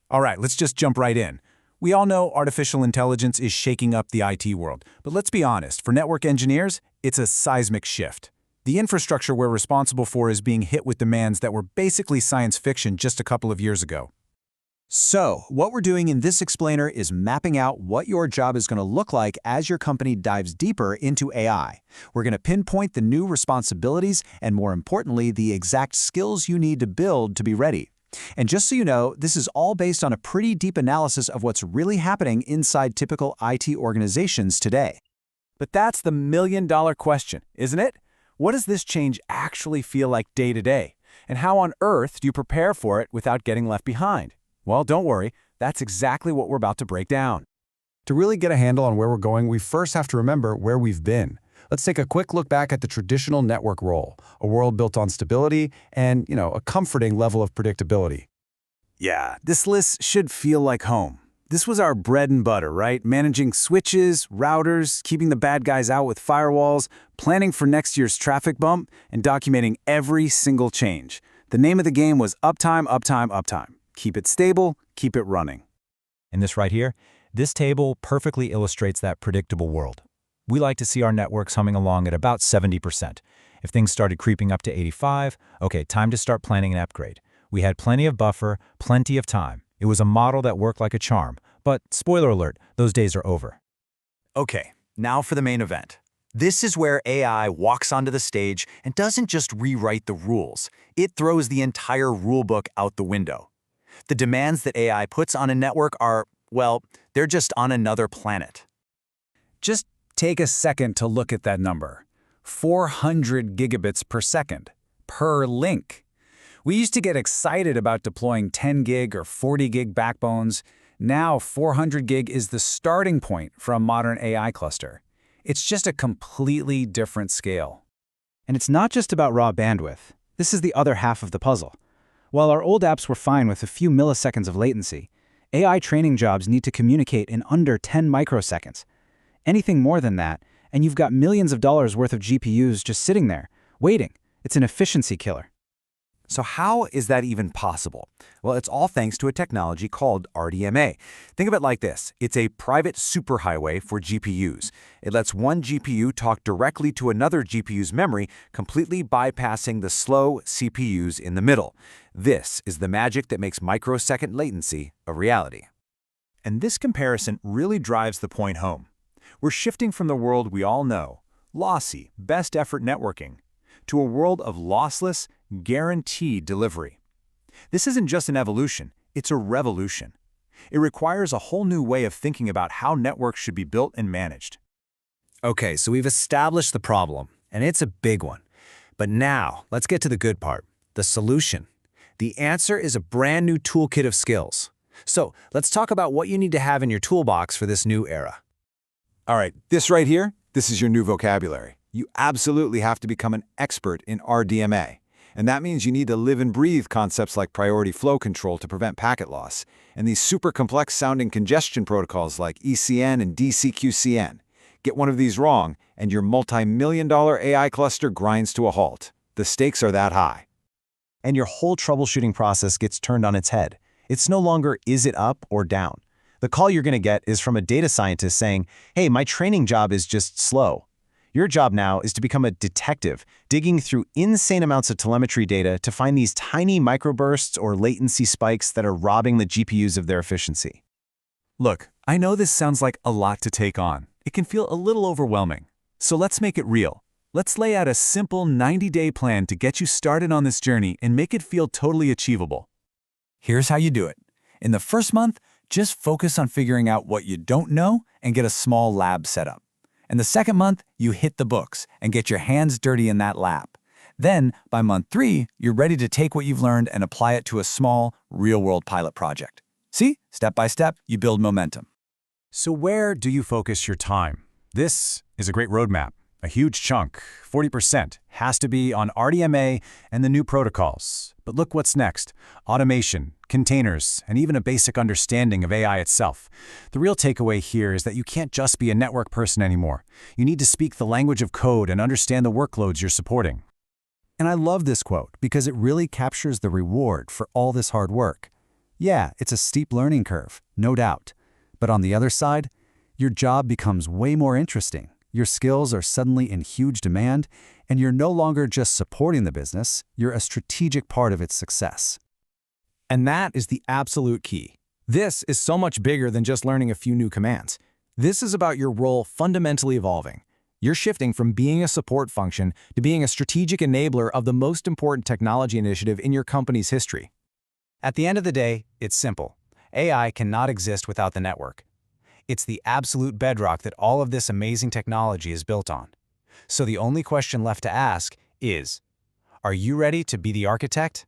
All right, let's just jump right in. We all know artificial intelligence is shaking up the IT world, but let's be honest, for network engineers, it's a seismic shift. The infrastructure we're responsible for is being hit with demands that were basically science fiction just a couple of years ago. So, what we're doing in this explainer is mapping out what your job is going to look like as your company dives deeper into AI. We're going to pinpoint the new responsibilities and, more importantly, the exact skills you need to build to be ready. And just so you know, this is all based on a pretty deep analysis of what's really happening inside typical IT organizations today. But that's the million-dollar question, isn't it? What does this change actually feel like day to day? And how on earth do you prepare for it without getting left behind? Well, don't worry, that's exactly what we're about to break down. To really get a handle on where we're going, we first have to remember where we've been. Let's take a quick look back at the traditional network role, a world built on stability and, a comforting level of predictability. Yeah, this list should feel like home. This was our bread and butter, right? Managing switches, routers, keeping the bad guys out with firewalls, planning for next year's traffic bump, and documenting every single change. The name of the game was uptime, uptime, uptime. Keep it stable, keep it running. And this right here, this table perfectly illustrates that predictable world. We like to see our networks humming along at about 70%. If things started creeping up to 85, okay, time to start planning an upgrade. We had plenty of buffer, plenty of time. It was a model that worked like a charm. But spoiler alert, those days are over. Okay, now for the main event. This is where AI walks onto the stage and doesn't just rewrite the rules. It throws the entire rulebook out the window. The demands that AI puts on a network are, well, they're just on another planet. Just take a second to look at that number. 400 gigabits per second, per link. We used to get excited about deploying 10 gig or 40 gig backbones. Now 400 gig is the starting point for a modern AI cluster. It's just a completely different scale. And it's not just about raw bandwidth. This is the other half of the puzzle. While our old apps were fine with a few milliseconds of latency, AI training jobs need to communicate in under 10 microseconds. Anything more than that, and you've got millions of dollars worth of GPUs just sitting there, waiting. It's an efficiency killer. So how is that even possible? Well, it's all thanks to a technology called RDMA. Think of it like this. It's a private superhighway for GPUs. It lets one GPU talk directly to another GPU's memory, completely bypassing the slow CPUs in the middle. This is the magic that makes microsecond latency a reality. And this comparison really drives the point home. We're shifting from the world we all know, lossy, best effort networking, to a world of lossless, guaranteed delivery. This isn't just an evolution, it's a revolution. It requires a whole new way of thinking about how networks should be built and managed. Okay, so we've established the problem, and it's a big one. But now, let's get to the good part, the solution. The answer is a brand new toolkit of skills. So let's talk about what you need to have in your toolbox for this new era. All right, this right here, this is your new vocabulary. You absolutely have to become an expert in RDMA. And that means you need to live and breathe concepts like priority flow control to prevent packet loss, and these super complex sounding congestion protocols like ECN and DCQCN. Get one of these wrong, and your multi-million-dollar AI cluster grinds to a halt. The stakes are that high. And your whole troubleshooting process gets turned on its head. It's no longer is it up or down. The call you're going to get is from a data scientist saying, hey, my training job is just slow. Your job now is to become a detective, digging through insane amounts of telemetry data to find these tiny microbursts or latency spikes that are robbing the GPUs of their efficiency. Look, I know this sounds like a lot to take on. It can feel a little overwhelming. So let's make it real. Let's lay out a simple 90-day plan to get you started on this journey and make it feel totally achievable. Here's how you do it. In the first month, just focus on figuring out what you don't know and get a small lab set up. And the second month, you hit the books and get your hands dirty in that lab. Then, by month 3, you're ready to take what you've learned and apply it to a small, real-world pilot project. See? Step by step, you build momentum. So where do you focus your time? This is a great roadmap. A huge chunk, 40%, has to be on RDMA and the new protocols. But look what's next. Automation, containers, and even a basic understanding of AI itself. The real takeaway here is that you can't just be a network person anymore. You need to speak the language of code and understand the workloads you're supporting. And I love this quote because it really captures the reward for all this hard work. Yeah, it's a steep learning curve, no doubt. But on the other side, your job becomes way more interesting. Your skills are suddenly in huge demand, and you're no longer just supporting the business, you're a strategic part of its success. And that is the absolute key. This is so much bigger than just learning a few new commands. This is about your role fundamentally evolving. You're shifting from being a support function to being a strategic enabler of the most important technology initiative in your company's history. At the end of the day, it's simple. AI cannot exist without the network. It's the absolute bedrock that all of this amazing technology is built on. So the only question left to ask is, are you ready to be the architect?